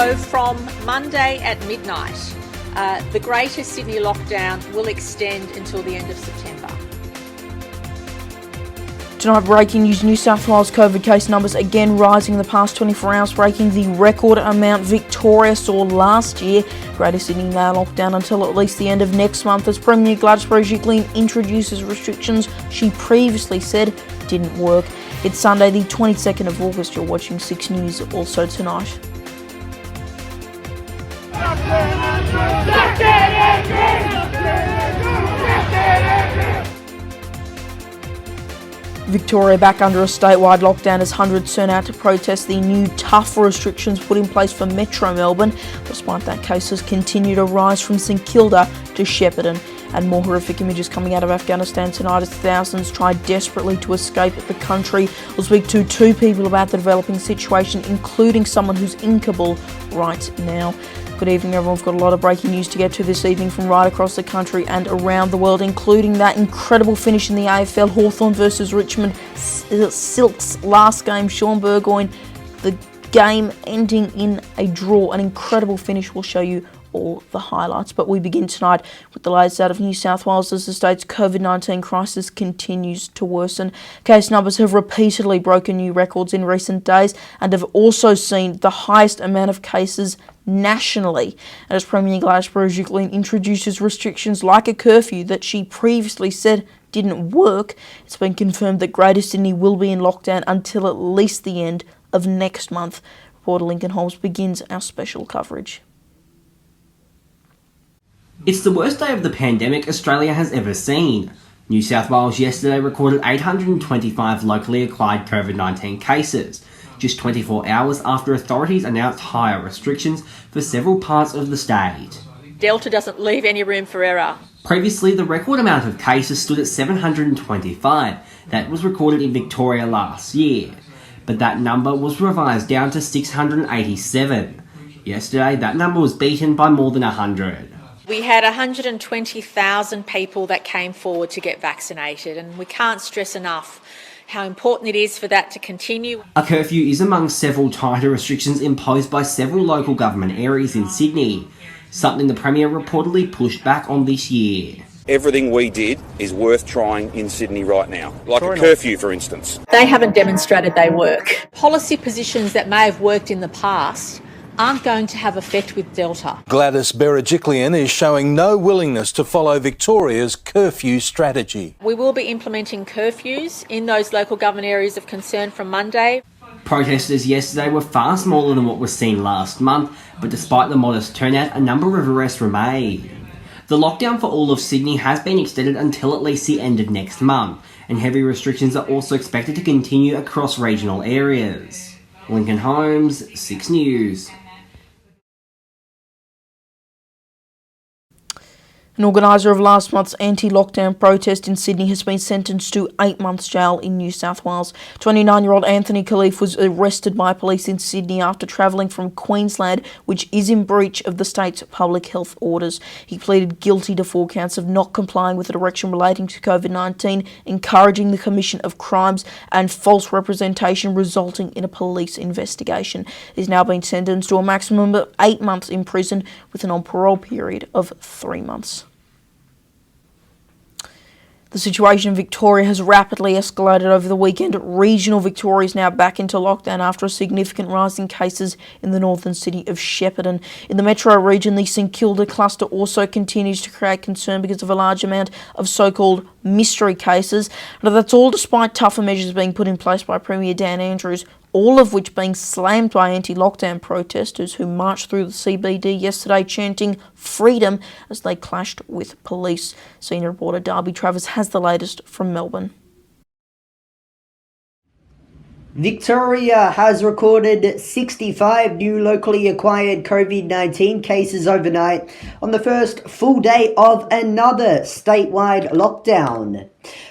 So from Monday at midnight, the Greater Sydney lockdown will extend until the end of September. Tonight, breaking news, New South Wales COVID case numbers again rising in the past 24 hours, breaking the record amount Victoria saw last year. Greater Sydney now locked down until at least the end of next month as Premier Gladys Berejiklian introduces restrictions she previously said didn't work. It's Sunday the 22nd of August. You're watching 6 News also tonight. Victoria back under a statewide lockdown as hundreds turn out to protest the new tougher restrictions put in place for Metro Melbourne. Despite that, cases continue to rise from St Kilda to Shepparton. And more horrific images coming out of Afghanistan tonight as thousands try desperately to escape the country. We'll speak to 2 people about the developing situation, including someone who's in Kabul right now. Good evening, everyone. We've got a lot of breaking news to get to this evening from right across the country and around the world, including that incredible finish in the AFL, Hawthorn versus Richmond, Silk's last game, Sean Burgoyne, the game ending in a draw. An incredible finish. We'll show you all the highlights. But we begin tonight with the latest out of New South Wales as the state's COVID-19 crisis continues to worsen. Case numbers have repeatedly broken new records in recent days and have also seen the highest amount of cases nationally. And as Premier Gladys Berejiklian introduces restrictions like a curfew that she previously said didn't work, it's been confirmed that Greater Sydney will be in lockdown until at least the end of next month. Reporter Lincoln Holmes begins our special coverage. It's the worst day of the pandemic Australia has ever seen. New South Wales yesterday recorded 825 locally acquired COVID-19 cases, just 24 hours after authorities announced higher restrictions for several parts of the state. Delta doesn't leave any room for error. Previously, the record amount of cases stood at 725. That was recorded in Victoria last year, but that number was revised down to 687. Yesterday, that number was beaten by more than 100. We had 120,000 people that came forward to get vaccinated, and we can't stress enough how important it is for that to continue. A curfew is among several tighter restrictions imposed by several local government areas in Sydney, something the Premier reportedly pushed back on this year. Everything we did is worth trying in Sydney right now, like a curfew, for instance. They haven't demonstrated they work. Policy positions that may have worked in the past aren't going to have effect with Delta. Gladys Berejiklian is showing no willingness to follow Victoria's curfew strategy. We will be implementing curfews in those local government areas of concern from Monday. Protesters yesterday were far smaller than what was seen last month, but despite the modest turnout, a number of arrests were made. The lockdown for all of Sydney has been extended until at least the end of next month, and heavy restrictions are also expected to continue across regional areas. Lincoln Holmes, 6 News. An organiser of last month's anti-lockdown protest in Sydney has been sentenced to 8 months jail in New South Wales. 29-year-old Anthony Khalif was arrested by police in Sydney after travelling from Queensland, which is in breach of the state's public health orders. He pleaded guilty to 4 counts of not complying with a direction relating to COVID-19, encouraging the commission of crimes and false representation resulting in a police investigation. He's now been sentenced to a maximum of 8 months in prison with an on-parole period of 3 months. The situation in Victoria has rapidly escalated over the weekend. Regional Victoria is now back into lockdown after a significant rise in cases in the northern city of Shepparton. In the metro region, the St Kilda cluster also continues to create concern because of a large amount of so-called mystery cases. But that's all despite tougher measures being put in place by Premier Dan Andrews, all of which being slammed by anti-lockdown protesters who marched through the CBD yesterday chanting freedom as they clashed with police. Senior reporter Darby Travers has the latest from Melbourne. Victoria has recorded 65 new locally acquired COVID-19 cases overnight on the first full day of another statewide lockdown.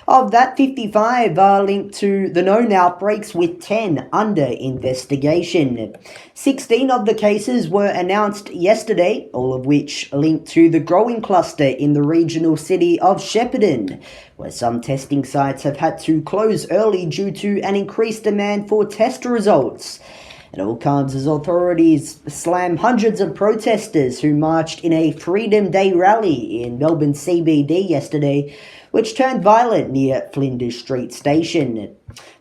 Of that, 55 are linked to the known outbreaks, with 10 under investigation. 16 of the cases were announced yesterday, all of which linked to the growing cluster in the regional city of Shepparton, where some testing sites have had to close early due to an increased demand for test results. It all comes as authorities slam hundreds of protesters who marched in a Freedom Day rally in Melbourne CBD yesterday, which turned violent near Flinders Street Station.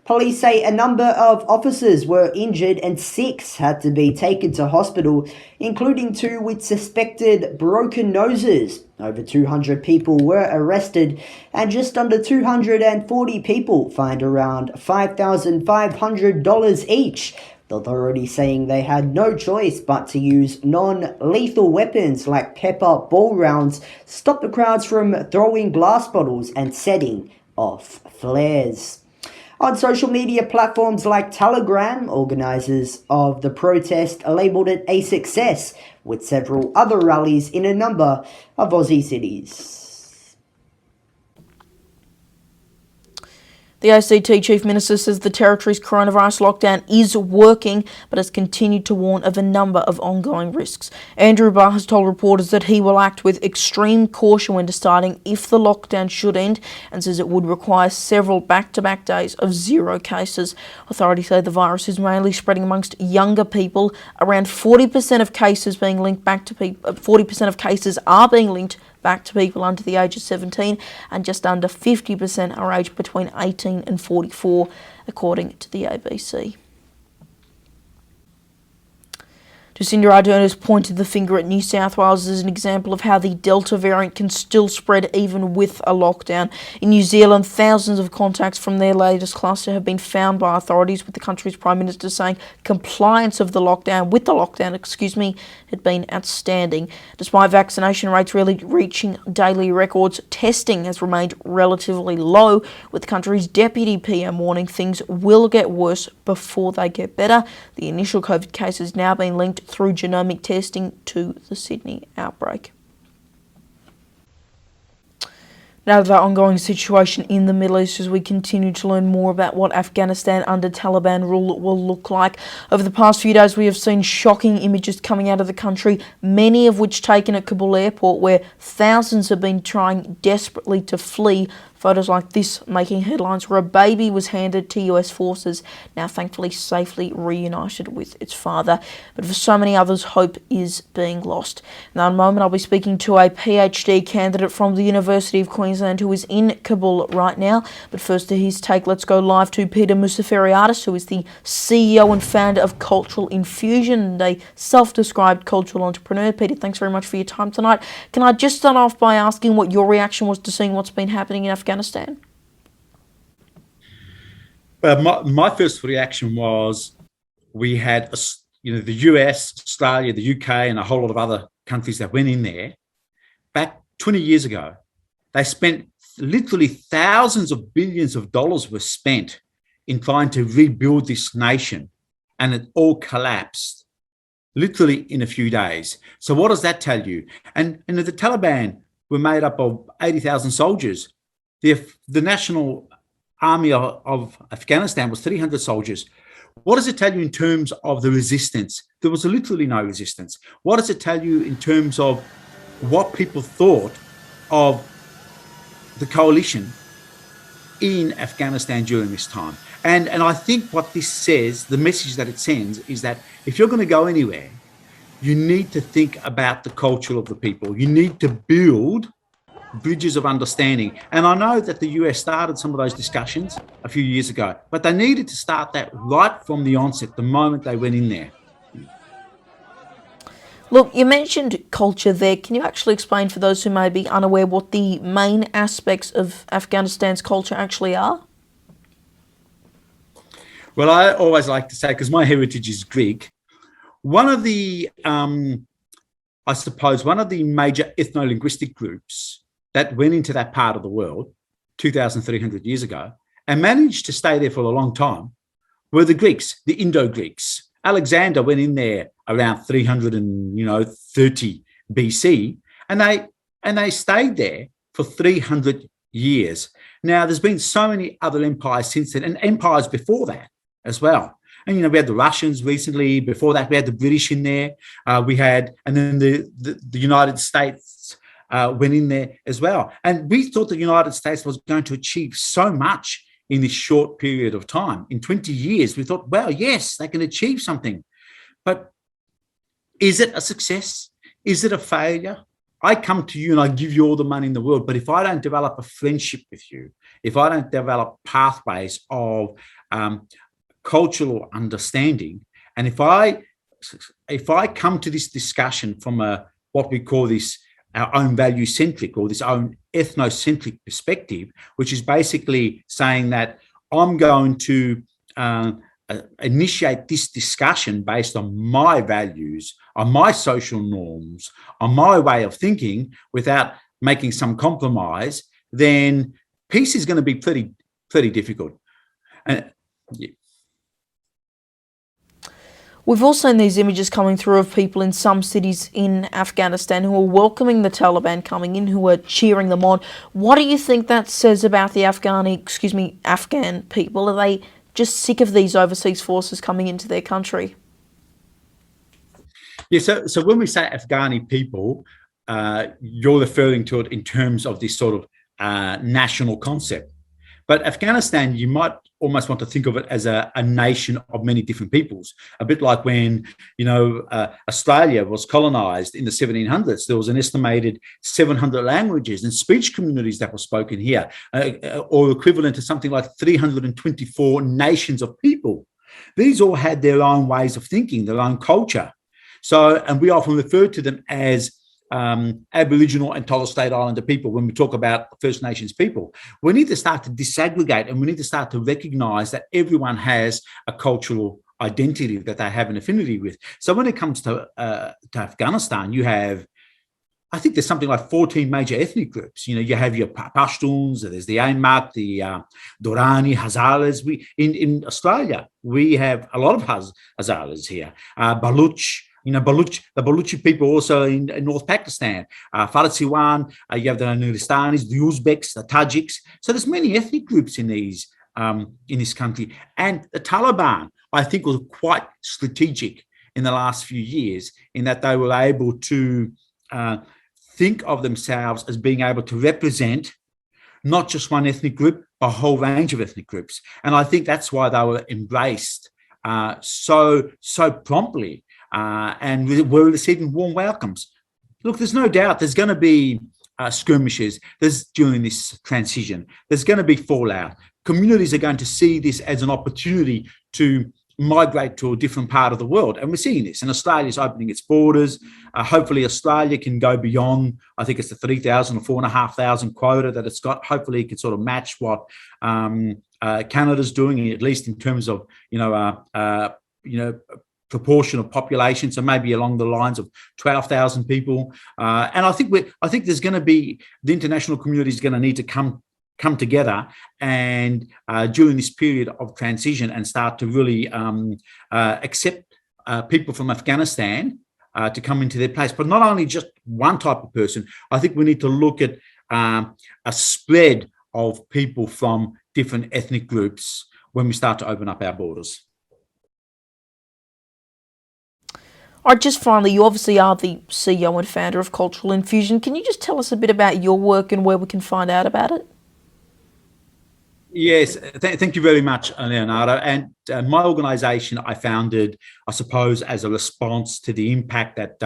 Police say a number of officers were injured and 6 had to be taken to hospital, including 2 with suspected broken noses. Over 200 people were arrested and just under 240 people fined around $5,500 each. The authorities saying they had no choice but to use non-lethal weapons like pepper ball rounds, stop the crowds from throwing glass bottles and setting off flares. On social media platforms like Telegram, organisers of the protest labelled it a success, with several other rallies in a number of Aussie cities. The ACT Chief Minister says the Territory's coronavirus lockdown is working, but has continued to warn of a number of ongoing risks. Andrew Barr has told reporters that he will act with extreme caution when deciding if the lockdown should end, and says it would require several back-to-back days of 0 cases. Authorities say the virus is mainly spreading amongst younger people. Around 40% of cases being linked back to people. 40% of cases are being linked back to people under the age of 17, and just under 50% are aged between 18 and 44, according to the ABC. Jacinda Ardern has pointed the finger at New South Wales as an example of how the Delta variant can still spread even with a lockdown. In New Zealand, thousands of contacts from their latest cluster have been found by authorities, with the country's Prime Minister saying compliance of the lockdown, had been outstanding. Despite vaccination rates really reaching daily records, testing has remained relatively low, with the country's Deputy PM warning things will get worse before they get better. The initial COVID case has now been linked through genomic testing to the Sydney outbreak. Now to the ongoing situation in the Middle East, as we continue to learn more about what Afghanistan under Taliban rule will look like. Over the past few days, we have seen shocking images coming out of the country, many of which taken at Kabul airport, where thousands have been trying desperately to flee. Photos like this making headlines, where a baby was handed to US forces, now thankfully safely reunited with its father. But for so many others, hope is being lost. Now in a moment, I'll be speaking to a PhD candidate from the University of Queensland who is in Kabul right now. But first, to his take, let's go live to Peter Musafiriadis, who is the CEO and founder of Cultural Infusion and a self-described cultural entrepreneur. Peter, thanks very much for your time tonight. Can I just start off by asking what your reaction was to seeing what's been happening in Afghanistan? My first reaction was we had the US, Australia, the UK, and a whole lot of other countries that went in there back 20 years ago. They spent literally thousands of billions of dollars were spent in trying to rebuild this nation, and it all collapsed literally in a few days. So what does that tell you? And the Taliban were made up of 80,000 soldiers. The National Army of Afghanistan was 300 soldiers. What does it tell you in terms of the resistance? There was literally no resistance. What does it tell you in terms of what people thought of the coalition in Afghanistan during this time? And I think what this says, the message that it sends, is that if you're going to go anywhere, you need to think about the culture of the people. You need to build bridges of understanding. And I know that the US started some of those discussions a few years ago, but they needed to start that right from the onset, the moment they went in there. Look, you mentioned culture there. Can you actually explain for those who may be unaware what the main aspects of Afghanistan's culture actually are? Well, I always like to say, because my heritage is Greek, one of the major ethno-linguistic groups that went into that part of the world 2,300 years ago and managed to stay there for a long time were the Greeks, the Indo-Greeks. Alexander went in there around 330 BC, and they stayed there for 300 years. Now, there's been so many other empires since then, and empires before that as well. And, we had the Russians recently. Before that, we had the British in there. And then the United States went in there as well. And we thought the United States was going to achieve so much in this short period of time. In 20 years, we thought, well, yes, they can achieve something. But is it a success? Is it a failure? I come to you and I give you all the money in the world, but if I don't develop a friendship with you, if I don't develop pathways of cultural understanding, and if I come to this discussion from what we call this our own value-centric or this own ethnocentric perspective, which is basically saying that I'm going to initiate this discussion based on my values, on my social norms, on my way of thinking without making some compromise, then peace is going to be pretty difficult. And yeah. We've also seen these images coming through of people in some cities in Afghanistan who are welcoming the Taliban coming in, who are cheering them on. What do you think that says about the Afghan people? Are they just sick of these overseas forces coming into their country? Yeah, so when we say Afghani people, you're referring to it in terms of this sort of national concept. But Afghanistan, you might almost want to think of it as a nation of many different peoples, a bit like when, Australia was colonized in the 1700s. There was an estimated 700 languages and speech communities that were spoken here, or equivalent to something like 324 nations of people. These all had their own ways of thinking, their own culture. So, and we often refer to them as Aboriginal and Torres Strait Islander people when we talk about First Nations people. We need to start to disaggregate, and we need to start to recognize that everyone has a cultural identity that they have an affinity with. So when it comes to Afghanistan, you have, I think there's something like 14 major ethnic groups. You have your Pashtuns, there's the Ainmat, the Durrani, Hazaras. In Australia, we have a lot of Hazaras here. Baluch, the Baluchi people also in North Pakistan, Farsiwan, you have the Nuristanis, the Uzbeks, the Tajiks. So there's many ethnic groups in this country. And the Taliban, I think, was quite strategic in the last few years in that they were able to think of themselves as being able to represent not just one ethnic group, a whole range of ethnic groups. And I think that's why they were embraced so promptly. And we're receiving warm welcomes. Look, there's no doubt there's going to be skirmishes during this transition. There's going to be fallout. Communities are going to see this as an opportunity to migrate to a different part of the world. And we're seeing this. And Australia's opening its borders. Hopefully Australia can go beyond, I think it's the 3,000 or 4,500 quota that it's got. Hopefully it can sort of match what Canada's doing, at least in terms of, proportion of population, so maybe along the lines of 12,000 people. And I think there's going to be, the international community is going to need to come together and during this period of transition and start to really accept people from Afghanistan to come into their place. But not only just one type of person. I think we need to look at a spread of people from different ethnic groups when we start to open up our borders. All right, just finally, you obviously are the CEO and founder of Cultural Infusion. Can you just tell us a bit about your work and where we can find out about it? Yes, thank you very much, Leonardo. And my organisation I founded, I suppose, as a response to the impact that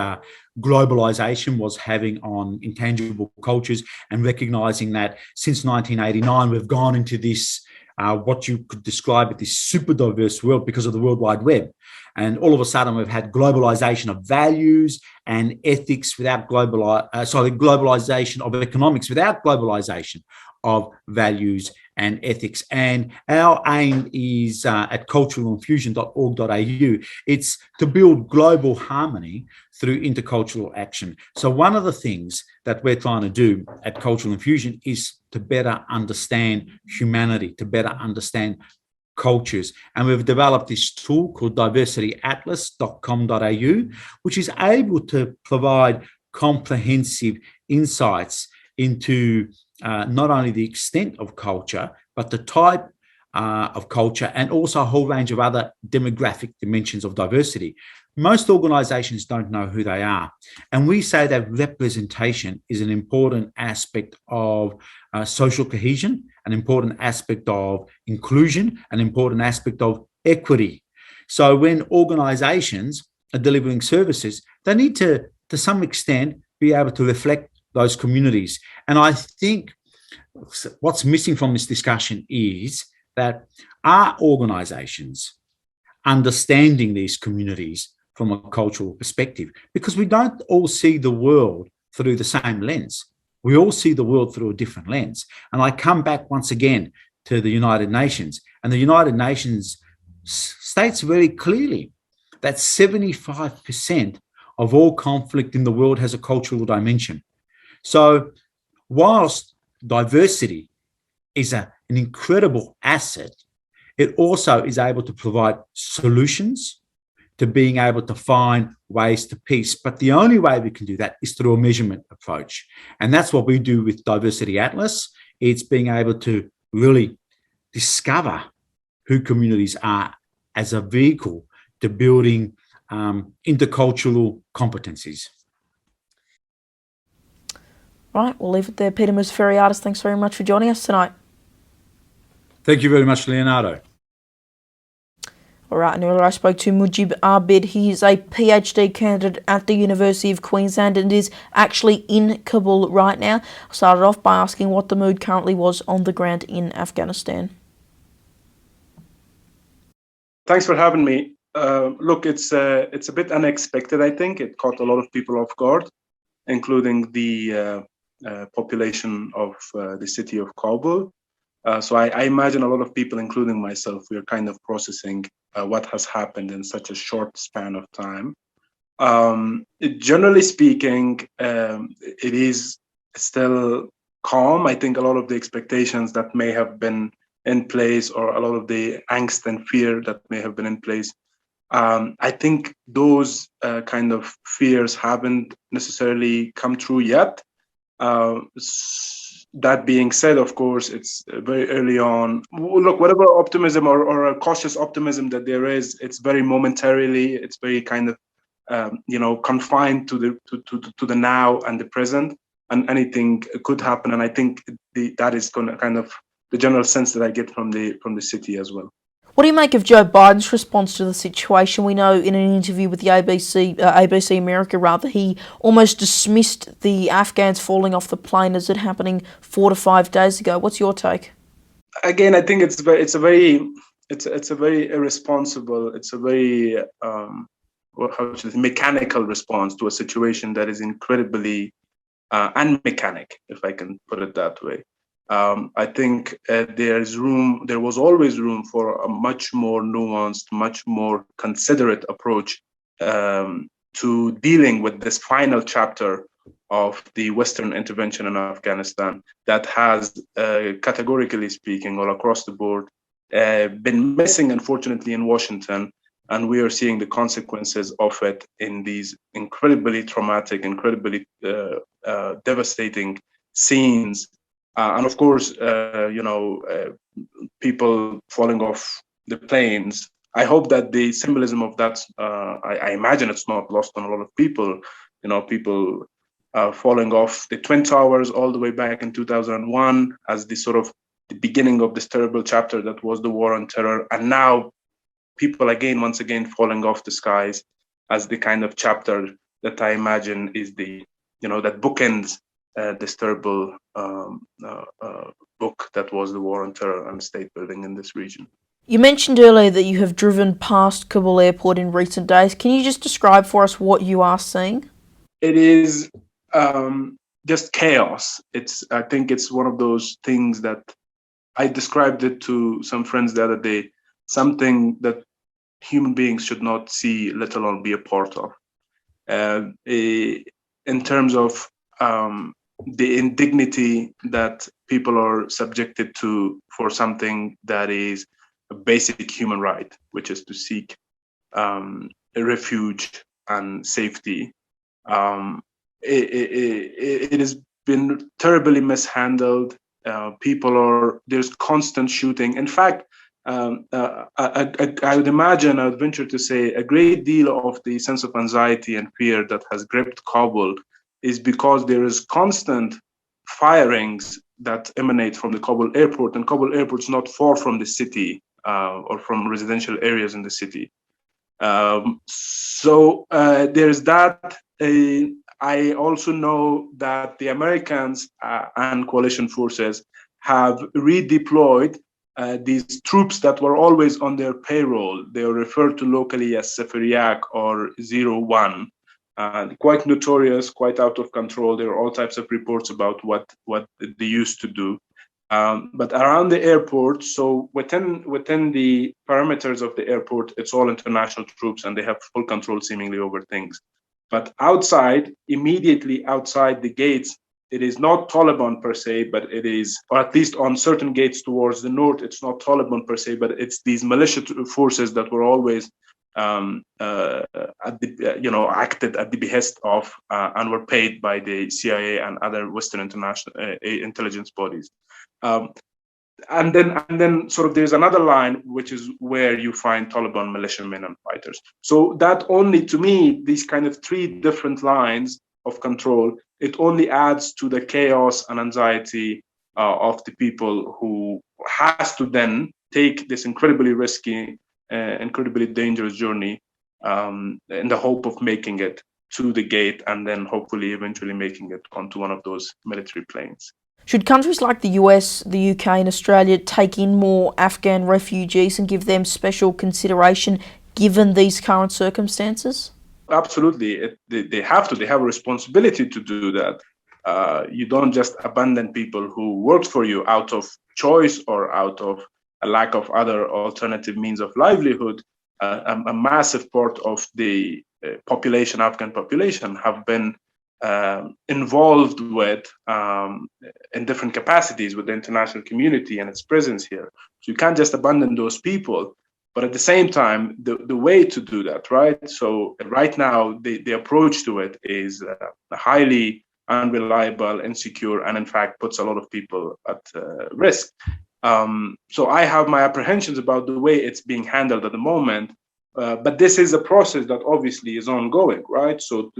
globalisation was having on intangible cultures, and recognising that since 1989 we've gone into this what you could describe as this super diverse world because of the World Wide Web. And all of a sudden we've had globalization of values and ethics without globalization of economics without globalization of values and ethics. And our aim is at culturalinfusion.org.au, it's to build global harmony through intercultural action. So one of the things that we're trying to do at Cultural Infusion is to better understand humanity, to better understand cultures. And we've developed this tool called diversityatlas.com.au, which is able to provide comprehensive insights into not only the extent of culture, but the type of culture, and also a whole range of other demographic dimensions of diversity. Most organizations don't know who they are. And we say that representation is an important aspect of social cohesion, an important aspect of inclusion, an important aspect of equity. So when organizations delivering services, they need to some extent, be able to reflect those communities. And I think what's missing from this discussion is that our organisations understanding these communities from a cultural perspective, because we don't all see the world through the same lens. We all see the world through a different lens. And I come back once again to the United Nations, and the United Nations states very clearly that 75% of all conflict in the world has a cultural dimension. So whilst diversity is an incredible asset, it also is able to provide solutions to being able to find ways to peace. But the only way we can do that is through a measurement approach. And that's what we do with Diversity Atlas. It's being able to really discover who communities are as a vehicle to building intercultural competencies. Right, we'll leave it there. Peter Musferiadis, thanks very much for joining us tonight. Thank you very much, Leonardo. All right, and earlier I spoke to Mujib Abid. He is a PhD candidate at the University of Queensland and is actually in Kabul right now. I started off by asking what the mood currently was on the ground in Afghanistan. Thanks for having me. Look, it's a bit unexpected, I think. It caught a lot of people off guard, including the population of the city of Kabul. So I imagine a lot of people, including myself, we are kind of processing what has happened in such a short span of time. Generally speaking, it is still calm. I think a lot of the expectations that may have been in place, or a lot of the angst and fear that may have been in place, I think those kind of fears haven't necessarily come true yet. That being said, of course, it's very early on. Look, whatever optimism or a cautious optimism that there is, it's very momentarily. It's very kind of, confined to the now and the present, and anything could happen. And I think that is going to kind of the general sense that I get from the city as well. What do you make of Joe Biden's response to the situation? We know in an interview with the ABC America, he almost dismissed the Afghans falling off the plane as it happening 4 to 5 days ago. What's your take? Again, I think it's a very irresponsible. It's a very mechanical response to a situation that is incredibly unmechanic, if I can put it that way. I think there was always room for a much more nuanced, much more considerate approach to dealing with this final chapter of the Western intervention in Afghanistan that has, categorically speaking, all across the board, been missing, unfortunately, in Washington. And we are seeing the consequences of it in these incredibly traumatic, incredibly devastating scenes. And of course, people falling off the planes. I hope that the symbolism of that, I imagine it's not lost on a lot of people. People falling off the Twin Towers all the way back in 2001 as the sort of the beginning of this terrible chapter that was the war on terror. And now people once again falling off the skies as the kind of chapter that I imagine is that bookends this terrible book that was the war on terror and state building in this region. You mentioned earlier that you have driven past Kabul airport in recent days. Can you just describe for us what you are seeing? It is just chaos. I think it's one of those things that I described it to some friends the other day, something that human beings should not see, let alone be a part of. In terms of the indignity that people are subjected to for something that is a basic human right, which is to seek a refuge and safety. It has been terribly mishandled. There's constant shooting. In fact, I would imagine, I would venture to say, a great deal of the sense of anxiety and fear that has gripped Kabul is because there is constant firings that emanate from the Kabul airport, and Kabul airport is not far from the city or from residential areas in the city. There's that. I also know that the Americans and coalition forces have redeployed these troops that were always on their payroll. They are referred to locally as Seferiak or 01. Quite notorious, quite out of control. There are all types of reports about what they used to do. But around the airport, so within the parameters of the airport, it's all international troops and they have full control seemingly over things. But outside, immediately outside the gates, it is not Taliban per se, but it is, or at least on certain gates towards the north, it's not Taliban per se, but it's these militia forces that were always acted at the behest of and were paid by the CIA and other Western international intelligence bodies. And then sort of there's another line, which is where you find Taliban militiamen and fighters. So that only, to me, these kind of three different lines of control, it only adds to the chaos and anxiety of the people who has to then take this incredibly risky, incredibly dangerous journey in the hope of making it to the gate and then hopefully eventually making it onto one of those military planes. Should countries like the US, the UK and Australia take in more Afghan refugees and give them special consideration given these current circumstances? Absolutely. They have to. They have a responsibility to do that. You don't just abandon people who worked for you out of choice or out of a lack of other alternative means of livelihood. A massive part of the Afghan population, have been involved with in different capacities with the international community and its presence here. So you can't just abandon those people. But at the same time, the way to do that, right? So right now, the approach to it is highly unreliable, insecure, and in fact puts a lot of people at risk. So I have my apprehensions about the way it's being handled at the moment. But this is a process that obviously is ongoing, right? So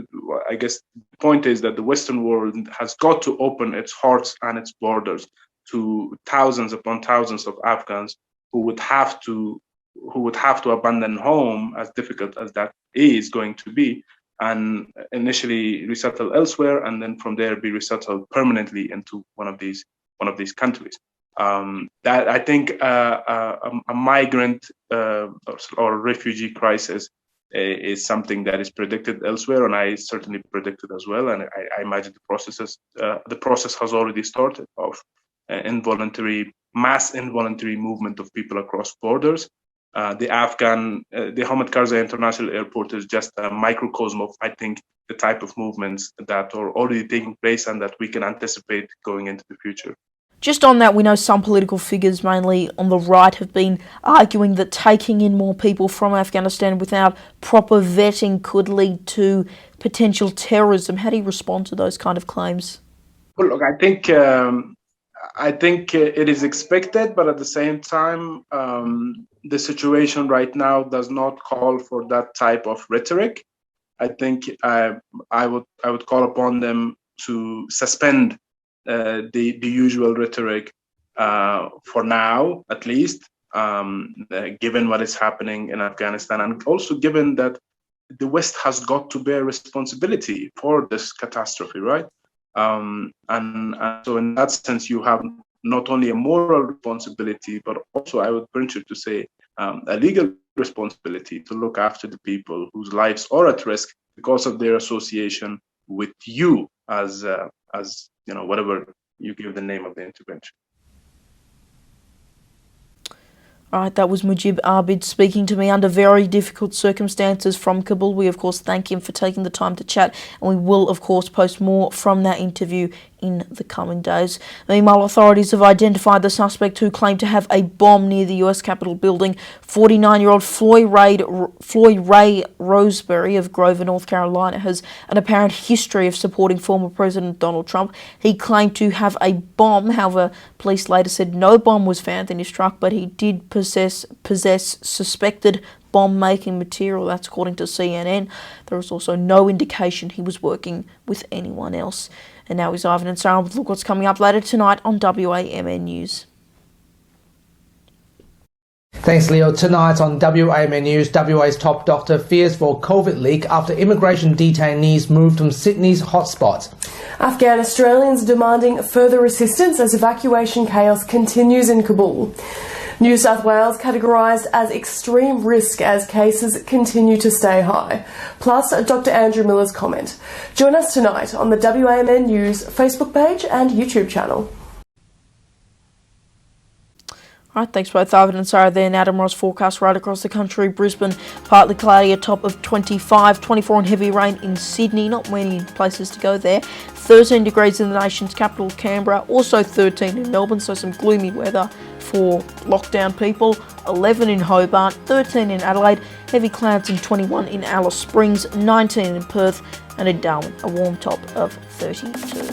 I guess the point is that the Western world has got to open its hearts and its borders to thousands upon thousands of Afghans who would have to abandon home, as difficult as that is going to be, and initially resettle elsewhere, and then from there be resettled permanently into one of these countries. That I think a migrant or refugee crisis is something that is predicted elsewhere, and I certainly predicted as well. And I imagine the process has already started of mass involuntary movement of people across borders. The Hamid Karzai International Airport is just a microcosm of, I think, the type of movements that are already taking place and that we can anticipate going into the future. Just on that, we know some political figures, mainly on the right, have been arguing that taking in more people from Afghanistan without proper vetting could lead to potential terrorism. How do you respond to those kind of claims? Well, look, I think it is expected, but at the same time, the situation right now does not call for that type of rhetoric. I think I would call upon them to suspend the usual rhetoric for now, at least, given what is happening in Afghanistan, and also given that the West has got to bear responsibility for this catastrophe, right? And so in that sense, you have not only a moral responsibility, but also, I would venture to say, a legal responsibility to look after the people whose lives are at risk because of their association with you as whatever you give the name of the intervention. All right, that was Mujib Abid speaking to me under very difficult circumstances from Kabul. We, of course, thank him for taking the time to chat, and we will, of course, post more from that interview in the coming days. Meanwhile, authorities have identified the suspect who claimed to have a bomb near the US Capitol building. 49-year-old Floyd Ray Roseberry of Grover, North Carolina, has an apparent history of supporting former President Donald Trump. He claimed to have a bomb. However, police later said no bomb was found in his truck, but he did possess suspected bomb-making material. That's according to CNN. There was also no indication he was working with anyone else. And now he's Ivan and Sarah with look what's coming up later tonight on WAMN News. Thanks, Leo. Tonight on WAMN News, WA's top doctor fears for COVID leak after immigration detainees moved from Sydney's hotspot. Afghan Australians demanding further assistance as evacuation chaos continues in Kabul. New South Wales categorised as extreme risk as cases continue to stay high. Plus, Dr Andrew Miller's comment. Join us tonight on the WAMN News Facebook page and YouTube channel. All right, thanks both Arvid and Sarah there. Now tomorrow's forecast right across the country. Brisbane, partly cloudy, a top of 25, 24 and heavy rain in Sydney. Not many places to go there. 13 degrees in the nation's capital, Canberra. Also 13 in Melbourne, so some gloomy weather for lockdown people. 11 in Hobart, 13 in Adelaide, heavy clouds and 21 in Alice Springs, 19 in Perth, and in Darwin, a warm top of 32.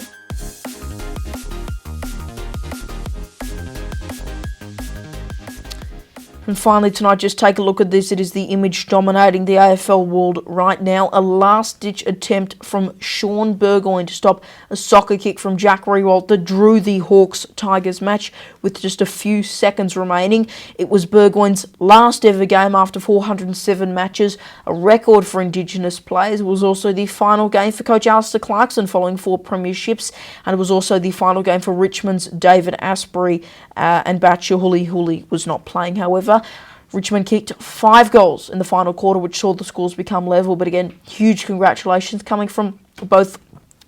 And finally tonight, just take a look at this. It is the image dominating the AFL world right now. A last-ditch attempt from Sean Burgoyne to stop a soccer kick from Jack Riewoldt that drew the Hawks-Tigers match with just a few seconds remaining. It was Burgoyne's last ever game after 407 matches, a record for Indigenous players. It was also the final game for coach Alistair Clarkson following 4 premierships, and it was also the final game for Richmond's David Asprey, and Batcher Huli was not playing, however. Richmond kicked 5 goals in the final quarter, which saw the scores become level. But again, huge congratulations coming from both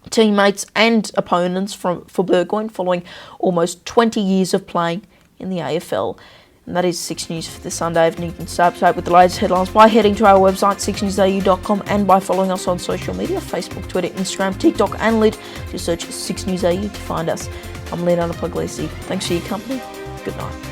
teammates and opponents for Burgoyne following almost 20 years of playing in the AFL. And that is 6 News for this Sunday evening. You can stay up to date with the latest headlines by heading to our website 6newsau.com and by following us on social media, Facebook, Twitter, Instagram, TikTok and Lid. Just search 6 News AU to find us. I'm Leonardo Puglisi. Thanks for your company. Good night.